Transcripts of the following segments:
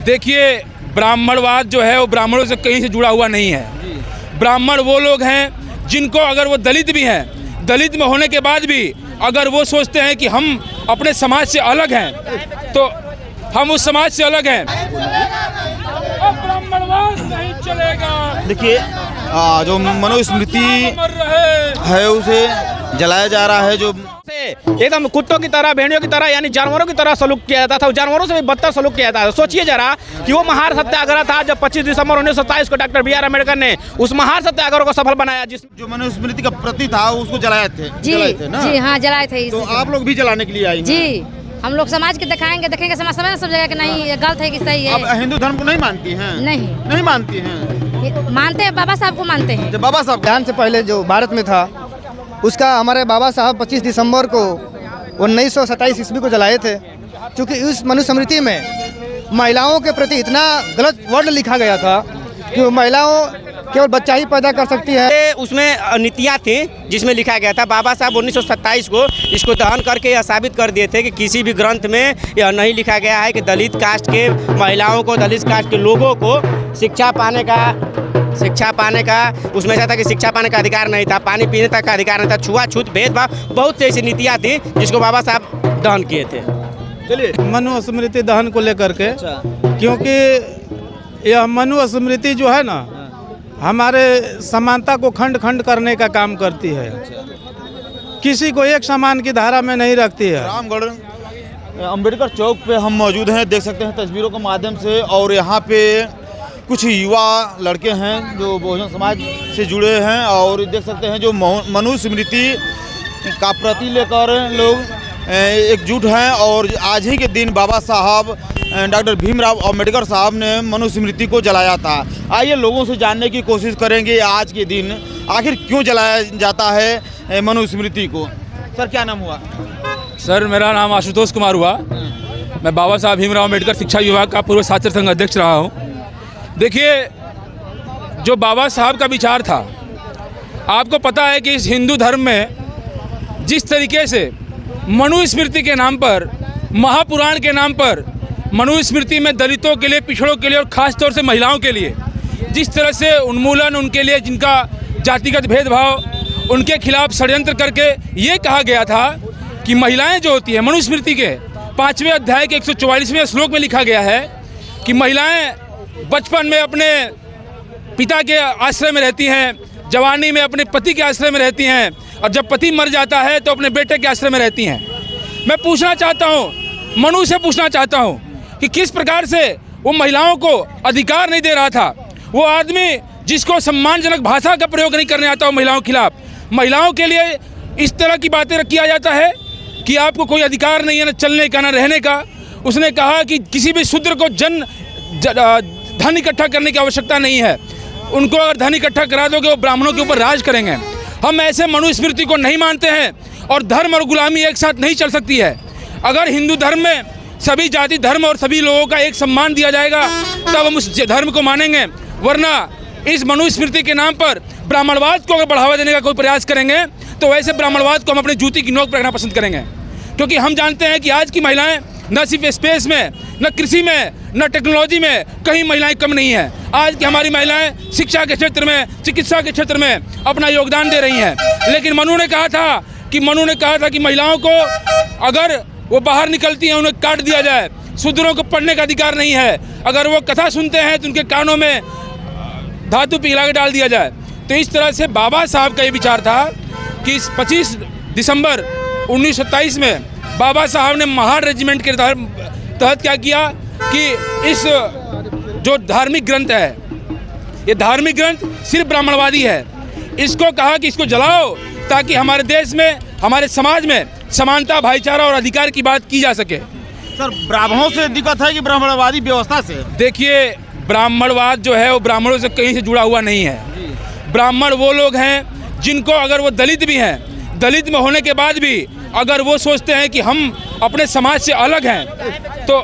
देखिए, ब्राह्मणवाद जो है वो ब्राह्मणों से कहीं से जुड़ा हुआ नहीं है। ब्राह्मण वो लोग हैं जिनको अगर वो दलित भी हैं, दलित में होने के बाद भी अगर वो सोचते हैं कि हम अपने समाज से अलग हैं तो हम उस समाज से अलग हैं। अब ब्राह्मणवाद नहीं चलेगा। देखिए, जो मनुस्मृति है उसे जलाया जा रहा है। जो एकदम कुत्तों की तरह, भेड़ियों की तरह, यानी जानवरों की तरह सलूक किया जाता था। जानवरों से भी बदतर सलूक किया जाता था। सोचिए जरा कि वो महार सत्याग्रह था जब 25 दिसंबर 1927 को डॉक्टर बी आर अम्बेडकर ने उस महार सत्याग्रह को सफल बनाया, जिस जो मनुस्मृति का प्रति था उसको जलाए थे। जी ना? जी हाँ, जलाए थे। तो आप लोग भी जलाने के लिए आई हैं? जी, हम लोग समाज के देखेंगे समाज सब जगह कि नहीं ये गलत है कि सही है। आप हिंदू धर्म को नहीं मानती हैं? नहीं मानती हैं? मानते हैं, बाबा साहब को मानते हैं। जब बाबा साहब ज्ञान से पहले जो भारत में था उसका हमारे बाबा साहब 25 दिसंबर को 1927 ईस्वी को जलाए थे। क्योंकि इस मनुस्मृति में महिलाओं के प्रति इतना गलत वर्ड लिखा गया था कि महिलाओं केवल बच्चा ही पैदा कर सकती है। उसमें नीतियाँ थी जिसमें लिखा गया था। बाबा साहब 1927 को इसको दहन करके यह साबित कर दिए थे कि किसी भी ग्रंथ में यह नहीं लिखा गया है कि दलित कास्ट के महिलाओं को, दलित कास्ट के लोगों को शिक्षा पाने का उसमें ऐसा था कि शिक्षा पाने का अधिकार नहीं था, पानी पीने तक का अधिकार नहीं था, छुआछूत, भेदभाव, बहुत सी ऐसी नीतियाँ थी जिसको बाबा साहब दहन किए थे। चलिए, मनुस्मृति दहन को लेकर के, क्योंकि यह मनुस्मृति जो है ना हमारे समानता को खंड खंड करने का काम करती है। किसी को एक समान की धारा में नहीं रखती है। रामगढ़ अंबेडकर चौक पे हम मौजूद हैं, देख सकते हैं तस्वीरों के माध्यम से। और यहाँ पे कुछ युवा लड़के हैं जो बहुजन समाज से जुड़े हैं और देख सकते हैं जो मनुस्मृति का प्रति लेकर लोग एकजुट हैं। और आज ही के दिन बाबा साहब डॉक्टर भीमराव अंबेडकर साहब ने मनुस्मृति को जलाया था। आइए लोगों से जानने की कोशिश करेंगे आज के दिन आखिर क्यों जलाया जाता है मनुस्मृति को। सर, क्या नाम हुआ? सर, मेरा नाम आशुतोष कुमार हुआ। मैं बाबा साहब भीमराव अंबेडकर शिक्षा विभाग का पूर्व छात्र संघ अध्यक्ष रहा हूँ। देखिए, जो बाबा साहब का विचार था, आपको पता है कि इस हिंदू धर्म में जिस तरीके से मनुस्मृति के नाम पर, महापुराण के नाम पर, मनुस्मृति में दलितों के लिए, पिछड़ों के लिए और ख़ास तौर से महिलाओं के लिए जिस तरह से उन्मूलन, उनके लिए जिनका जातिगत भेदभाव, उनके खिलाफ षड्यंत्र करके ये कहा गया था कि महिलाएं जो होती हैं, मनुस्मृति के 5वें अध्याय के 144वें श्लोक में लिखा गया है कि महिलाएं बचपन में अपने पिता के आश्रय में रहती हैं, जवानी में अपने पति के आश्रय में रहती हैं और जब पति मर जाता है तो अपने बेटे के आश्रय में रहती हैं। मैं पूछना चाहता हूँ, मनु से पूछना चाहता हूँ कि किस प्रकार से वो महिलाओं को अधिकार नहीं दे रहा था। वो आदमी जिसको सम्मानजनक भाषा का प्रयोग नहीं करने आता हो महिलाओं के खिलाफ, महिलाओं के लिए इस तरह की बातें किया जाता है कि आपको कोई अधिकार नहीं है न चलने का न रहने का। उसने कहा कि किसी भी शूद्र को धन इकट्ठा करने की आवश्यकता नहीं है, उनको अगर धन इकट्ठा करा दोगे वो ब्राह्मणों के ऊपर राज करेंगे। हम ऐसे मनुस्मृति को नहीं मानते हैं और धर्म और गुलामी एक साथ नहीं चल सकती है। अगर हिंदू धर्म में सभी जाति धर्म और सभी लोगों का एक सम्मान दिया जाएगा तब हम उस धर्म को मानेंगे, वरना इस मनुस्मृति के नाम पर ब्राह्मणवाद को अगर बढ़ावा देने का कोई प्रयास करेंगे तो वैसे ब्राह्मणवाद को हम अपनी जूती की नोक पर रखना पसंद करेंगे। क्योंकि हम जानते हैं कि आज की महिलाएं न सिर्फ स्पेस में, न कृषि में, न टेक्नोलॉजी में कहीं महिलाएं कम नहीं हैं। आज की हमारी महिलाएं शिक्षा के क्षेत्र में, चिकित्सा के क्षेत्र में अपना योगदान दे रही हैं। लेकिन मनु ने कहा था कि महिलाओं को अगर वो बाहर निकलती हैं उन्हें काट दिया जाए, शूद्रों को पढ़ने का अधिकार नहीं है, अगर वो कथा सुनते हैं तो उनके कानों में धातु पिघला के डाल दिया जाए। तो इस तरह से बाबा साहब का ये विचार था कि 25 दिसंबर 1927 में बाबा साहब ने महार रेजिमेंट के तहत क्या किया कि इस जो धार्मिक ग्रंथ है, ये धार्मिक ग्रंथ सिर्फ ब्राह्मणवादी है, इसको कहा कि इसको जलाओ ताकि हमारे देश में, हमारे समाज में समानता, भाईचारा और अधिकार की बात की जा सके। सर, ब्राह्मणों से दिक्कत है कि ब्राह्मणवादी व्यवस्था से? देखिए, ब्राह्मणवाद जो है वो ब्राह्मणों से कहीं से जुड़ा हुआ नहीं है। ब्राह्मण वो लोग हैं जिनको अगर वो दलित भी हैं, दलित में होने के बाद भी अगर वो सोचते हैं कि हम अपने समाज से अलग हैं तो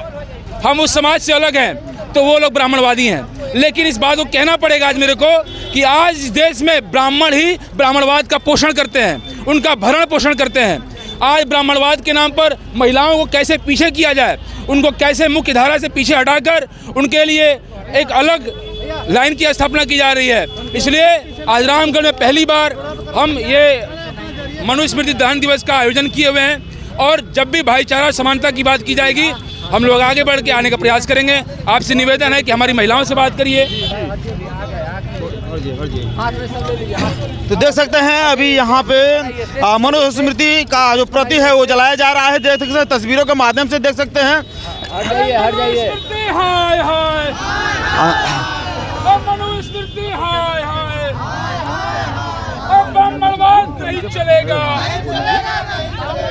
हम उस समाज से अलग हैं तो वो लोग ब्राह्मणवादी हैं। लेकिन इस बात को कहना पड़ेगा आज मेरे को कि आज इस देश में ब्राह्मण ही ब्राह्मणवाद का पोषण करते हैं, उनका भरण पोषण करते हैं। आज ब्राह्मणवाद के नाम पर महिलाओं को कैसे पीछे किया जाए उनको कैसे मुख्य धारा से पीछे हटाकर उनके लिए एक अलग लाइन की स्थापना की जा रही है। इसलिए आज रामगढ़ में पहली बार हम ये मनुस्मृति दहन दिवस का आयोजन किए हुए हैं और जब भी भाईचारा समानता की बात की जाएगी हम लोग आगे बढ़ के आने का प्रयास करेंगे। आपसे निवेदन है कि हमारी महिलाओं से बात करिए। तो देख सकते हैं अभी यहाँ पे मनुस्मृति का जो प्रति है वो जलाया जा रहा है। देख सकते हैं तस्वीरों के माध्यम से देख सकते हैं। हट जाइए। हाय हाय मनुस्मृति हाय हाय अब ब्राह्मणवाद नहीं चलेगा,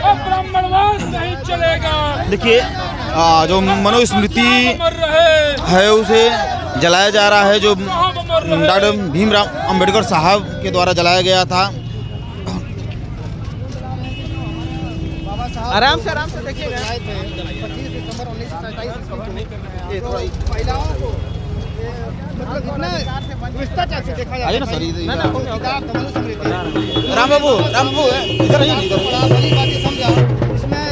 अब ब्राह्मणवाद नहीं चलेगा। देखिए जो मनुस्मृति है उसे जलाया जा रहा है, जो डॉक्टर भीमराव अंबेडकर साहब के द्वारा जलाया गया था। आराम से देखिएगा। 25 दिसंबर 1927 को महिलाओं को मतलब इतना विस्तार से देखा जाता है ना सर। किताब मनुस्मृति राम बाबू इधर आइए, बड़ी बातें समझा। इसमें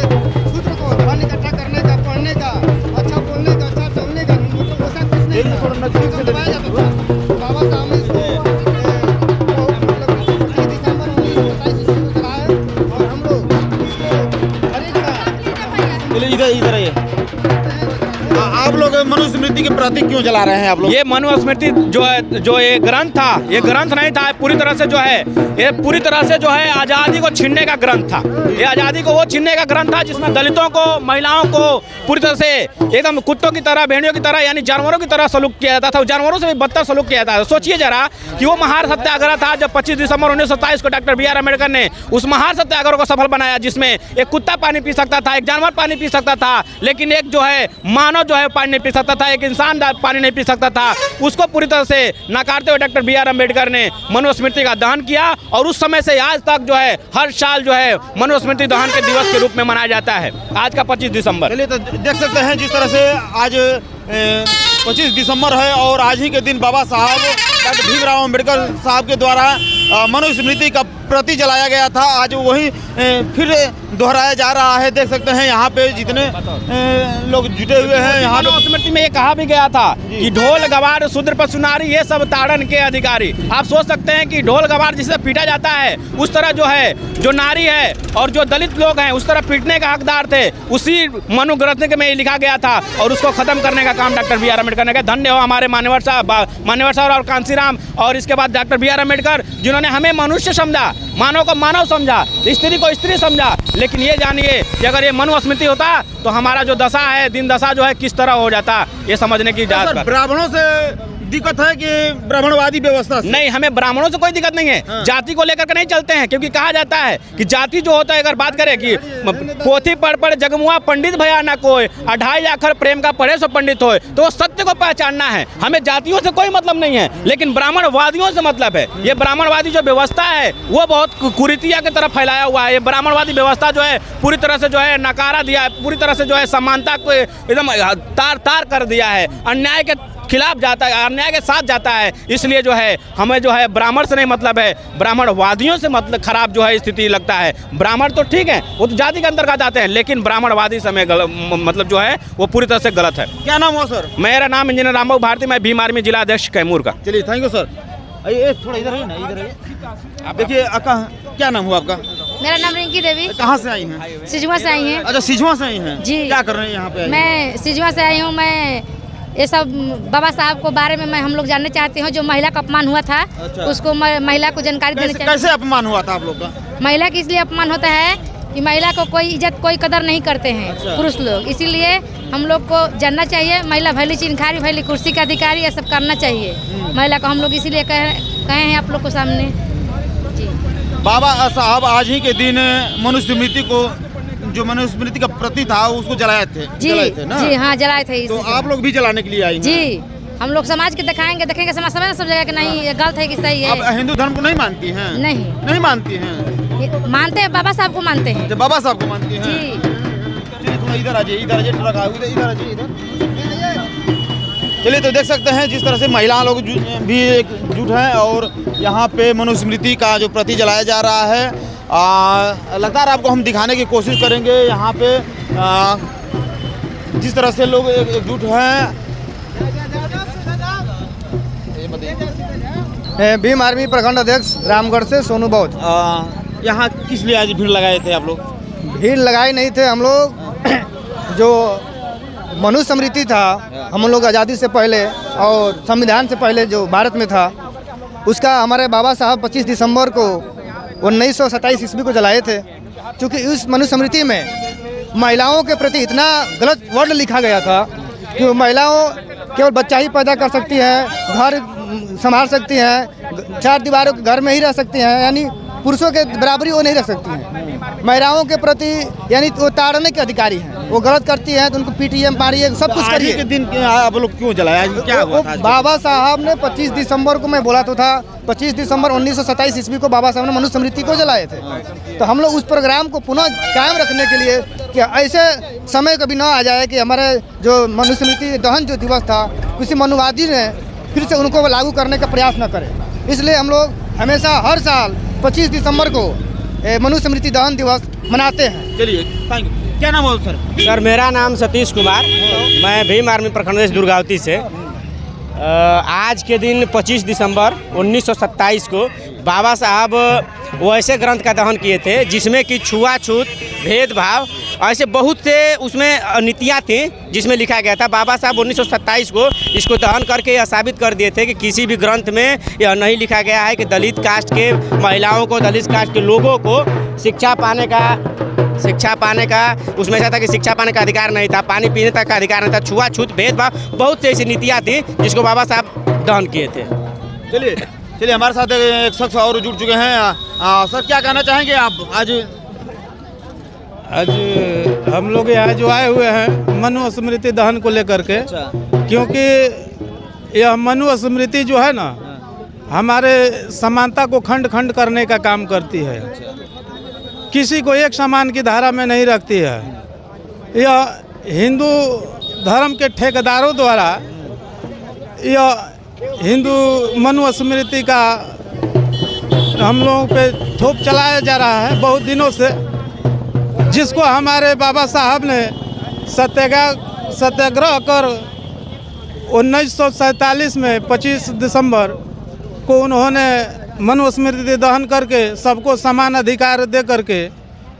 सूत्र को धन इकट्ठा करने का, पढ़ने का, अच्छा बोलने का, अच्छा चलने का, मतलब वो सब कुछ नहीं दबाया जाता था। बाबा साहब ने इसको मतलब 25 दिसंबर 1927 को चलाया और हम लोग इसको हर एक का इधर आइए। आप लोग मनुस्मृति के प्रति क्यों जला रहे हैं आप लोग? ये मनुस्मृति जो ये ग्रंथ था, ये ग्रंथ नहीं था, पूरी तरह से जो है ये पूरी तरह से जो है आज़ादी को छीनने का ग्रंथ था। ये आज़ादी को वो छीनने का ग्रंथ था जिसमें दलितों को, महिलाओं को पूरी तरह से एकदम कुत्तों की तरह, भेड़ियों की तरह यानी जानवरों की तरह सलूक किया जाता था। जानवरों से भी बदतर सलूक किया जाता था। सोचिए जरा कि वो महार सत्याग्रह था जब 25 दिसंबर 1927 को डॉक्टर बी आर अम्बेडकर ने उस महार सत्याग्रह को सफल बनाया, जिसमें एक कुत्ता पानी पी सकता था, एक जानवर पानी पी सकता था, लेकिन एक जो है मानव जो है पानी नहीं पी सकता था, एक इंसान पानी नहीं पी सकता था। उसको पूरी तरह से नकारते हुए डॉक्टर बी आर अम्बेडकर ने मनुस्मृति का दहन किया और उस समय से आज तक जो है हर साल जो है मनुस्मृति दहन के दिवस के रूप में मनाया जाता है, आज का 25 दिसंबर। चलिए तो देख सकते हैं जिस तरह से आज 25 दिसंबर है और आज ही के दिन बाबा साहब डॉक्टर भीमराव अम्बेडकर साहब के द्वारा मनुस्मृति का प्रति जलाया गया था। आज वही फिर दोहराया जा रहा है। देख सकते हैं यहाँ पे जितने लोग जुटे हुए हैं। यहाँ मनुस्मृति में ये कहा भी गया था कि ढोल गवार शूद्र पशु नारी ये सब ताड़न के अधिकारी। आप सोच सकते हैं कि ढोल गवार जिसे पीटा जाता है उस तरह जो है जो नारी है और जो दलित लोग हैं उस तरह पीटने का हकदार थे, उसी मनु ग्रंथ में लिखा गया था और उसको खत्म करने का काम डॉक्टर बी आर अम्बेडकर ने किया। धन्य हो हमारे मान्यवर साहब और कांसीराम और इसके बाद डॉक्टर बी आर अम्बेडकर जिन्होंने हमें मनुष्य समझा, मानव को मानव समझा, स्त्री को स्त्री समझा। लेकिन ये जानिए कि अगर ये मनुस्मृति होता तो हमारा जो दशा है, दिन दशा जो है किस तरह हो जाता, ये समझने की इजाजत। ब्राह्मणों से दिक्कत है कि ब्राह्मणवादी व्यवस्था से? नहीं, हमें ब्राह्मणों से कोई दिक्कत नहीं है। हाँ। जाति को लेकर के नहीं चलते हैं, क्योंकि कहा जाता है कि जाति जो होता है, अगर बात करें कि पोथी पढ़ जगमुआ पंडित भया ना कोई, 2.5 अक्षर प्रेम का पढ़े सो पंडित होए, तो सत्य को पहचानना है। हमें जातियों से कोई मतलब नहीं है, लेकिन ब्राह्मणवादियों से मतलब है। ये ब्राह्मणवादी जो व्यवस्था है वो बहुत कुरीतिया की तरफ फैलाया हुआ है। ये ब्राह्मणवादी व्यवस्था जो है पूरी तरह से जो है नकारा दिया है, पूरी तरह से जो है समानता को एकदम तार कर दिया है, अन्याय के खिलाफ जाता है, अन्याय के साथ जाता है। इसलिए जो है हमें जो है ब्राह्मण से नहीं मतलब है, ब्राह्मणवादियों से मतलब खराब जो है स्थिति लगता है। ब्राह्मण तो ठीक है, वो तो जाति के अंतर्गत आते हैं, लेकिन ब्राह्मणवादी से हमें मतलब जो है वो पूरी तरह से गलत है। क्या नाम हुआ सर? मेरा नाम इंजीनियर रामबाबू भारती, मैं भीम आर्मी जिला अध्यक्ष कैमूर का। चलिए थैंक यू सर। ये थोड़ा इधर है ना, इधर है। आप देखिए क्या नाम हुआ आपका? मेरा नाम रिंकी देवी। कहाँ से आई हैं? सिजवा से आई हैं। अच्छा, सिजवा से आई हैं जी। क्या कर रहे हैं यहाँ पे? मैं सिजवा से आई हूँ। मैं ये सब बाबा साहब को बारे में हम लोग जानना चाहते हैं। जो महिला का अपमान हुआ था, अच्छा। उसको महिला को जानकारी देना चाहिए। कैसे अपमान हुआ था आप लोग का? महिला की इसलिए अपमान होता है कि महिला को कोई इज्जत, कोई कदर नहीं करते हैं। अच्छा। पुरुष लोग, इसीलिए हम लोग को जानना चाहिए। महिला भली चिन्खारी, भली कुर्सी का अधिकारी, ये सब करना चाहिए महिला को। हम लोग इसीलिए कहे हैं आप लोग को सामने जी। बाबा साहब आज ही के दिन मनुस्मृति को, जो मनुस्मृति का प्रति था, उसको जलाए थे ना? जी हाँ, जलाए थे। तो आप लोग भी जलाने के लिए आई हैं? जी, हम लोग समाज के देखेंगे समाज समझ सब जगह कि नहीं ये गलत है कि सही है। आप हिंदू धर्म को नहीं मानती हैं? नहीं मानती हैं? मानते हैं, बाबा साहब को मानते हैं। जब बाबा साहब को मानती हैं? जी। चलिए थोड़ा इधर आ जाइए, इधर आ जाइए। चलिए तो देख सकते हैं जिस तरह से महिला लोग भी एकजुट हैं और यहाँ पे मनुस्मृति का जो प्रति जलाया जा रहा है। लगातार आपको हम दिखाने की कोशिश करेंगे। यहाँ पे जिस तरह से लोग एकजुट हैं। भीम आर्मी प्रखंड अध्यक्ष रामगढ़ से सोनू बौद्ध। यहाँ किस लिए आज भीड़ लगाए थे आप लोग? भीड़ लगाए नहीं थे हम लोग, जो मनुस्मृति स्मृति था हम लोग आज़ादी से पहले और संविधान से पहले जो भारत में था, उसका हमारे बाबा साहब 25 दिसंबर को 1927 ईस्वी को जलाए थे। क्योंकि उस मनुस्मृति में महिलाओं के प्रति इतना गलत वर्ड लिखा गया था कि महिलाओं केवल बच्चा ही पैदा कर सकती हैं, घर संभाल सकती हैं, चार दीवारों के घर में ही रह सकती हैं, यानी पुरुषों के बराबरी वो नहीं रख सकती हैं। महिलाओं के प्रति यानी वो ताड़ने के अधिकारी हैं, वो गलत करती हैं तो उनको पीटिए मारिए सब कुछ करिए। के दिन आप लोग क्यों जलाया? क्या हुआ था? बाबा साहब ने 25 दिसंबर को, मैं बोला तो था 25 दिसंबर 1927 ईस्वी को बाबा साहब ने मनुस्मृति को जलाए थे। तो हम लोग उस प्रोग्राम को पुनः कायम रखने के लिए कि ऐसे समय कभी ना आ जाए कि हमारे जो मनुस्मृति दहन जो दिवस था किसी मनुवादी ने फिर से उनको लागू करने का प्रयास न करे, इसलिए हम लोग हमेशा हर साल 25 दिसंबर को मनुस्मृति दहन दिवस मनाते हैं। चलिए, थैंक यू। क्या नाम है सर? सर मेरा नाम सतीश कुमार, मैं भीम आर्मी प्रखंड दुर्गावती से। आज के दिन 25 दिसंबर 1927 को बाबा साहब वो ऐसे ग्रंथ का दहन किए थे जिसमें कि छुआछूत, भेदभाव, ऐसे बहुत से उसमें नीतियाँ थी जिसमें लिखा गया था। बाबा साहब 1927 को इसको दहन करके यह साबित कर दिए थे कि किसी भी ग्रंथ में यह नहीं लिखा गया है कि दलित कास्ट के महिलाओं को, दलित कास्ट के लोगों को शिक्षा पाने का उसमें ऐसा था कि शिक्षा पाने का अधिकार नहीं था, पानी पीने तक का अधिकार नहीं था, छुआछूत, भेदभाव, बहुत से ऐसी नीतियाँ थी जिसको बाबा साहब दहन किए थे। चलिए हमारे साथ एक शख्स और जुड़ चुके हैं। सर क्या कहना चाहेंगे आप? आज हम लोग यहाँ जो आए हुए हैं मनुस्मृति दहन को लेकर के, क्योंकि यह मनुस्मृति जो है ना हमारे समानता को खंड खंड करने का काम करती है, किसी को एक समान की धारा में नहीं रखती है। यह हिंदू धर्म के ठेकेदारों द्वारा यह हिंदू मनुस्मृति का हम लोगों पे थोप चलाया जा रहा है बहुत दिनों से, जिसको हमारे बाबा साहब ने सत्याग्रह कर 1947 में 25 दिसंबर को उन्होंने मनुस्मृति दहन करके सबको समान अधिकार दे करके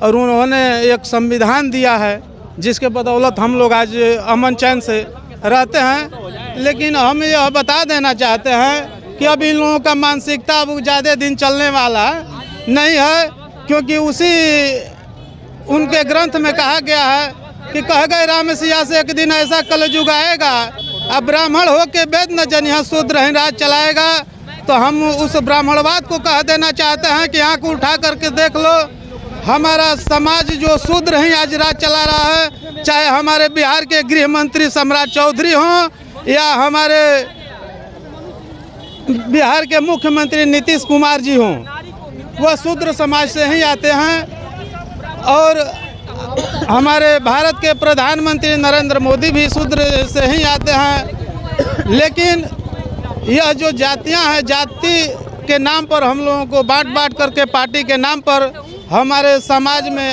और उन्होंने एक संविधान दिया है जिसके बदौलत हम लोग आज अमन चैन से रहते हैं। लेकिन हम यह बता देना चाहते हैं कि अब इन लोगों का मानसिकता अब ज़्यादा दिन चलने वाला नहीं है, क्योंकि उसी उनके ग्रंथ में कहा गया है कि कह गए राम सिया से एक दिन ऐसा कलयुग आएगा, अब ब्राह्मण हो के वेद न जनिया शूद्र ही राज चलाएगा। तो हम उस ब्राह्मणवाद को कह देना चाहते हैं कि आँख उठा करके देख लो, हमारा समाज जो शूद्र ही आज राज चला रहा है, चाहे हमारे बिहार के गृह मंत्री सम्राट चौधरी हों या हमारे बिहार के मुख्यमंत्री नीतीश कुमार जी हों, वह शूद्र समाज से ही आते हैं। और हमारे भारत के प्रधानमंत्री नरेंद्र मोदी भी शूद्र से ही आते हैं। लेकिन यह जो जातियां हैं, जाति के नाम पर हम लोगों को बांट करके पार्टी के नाम पर हमारे समाज में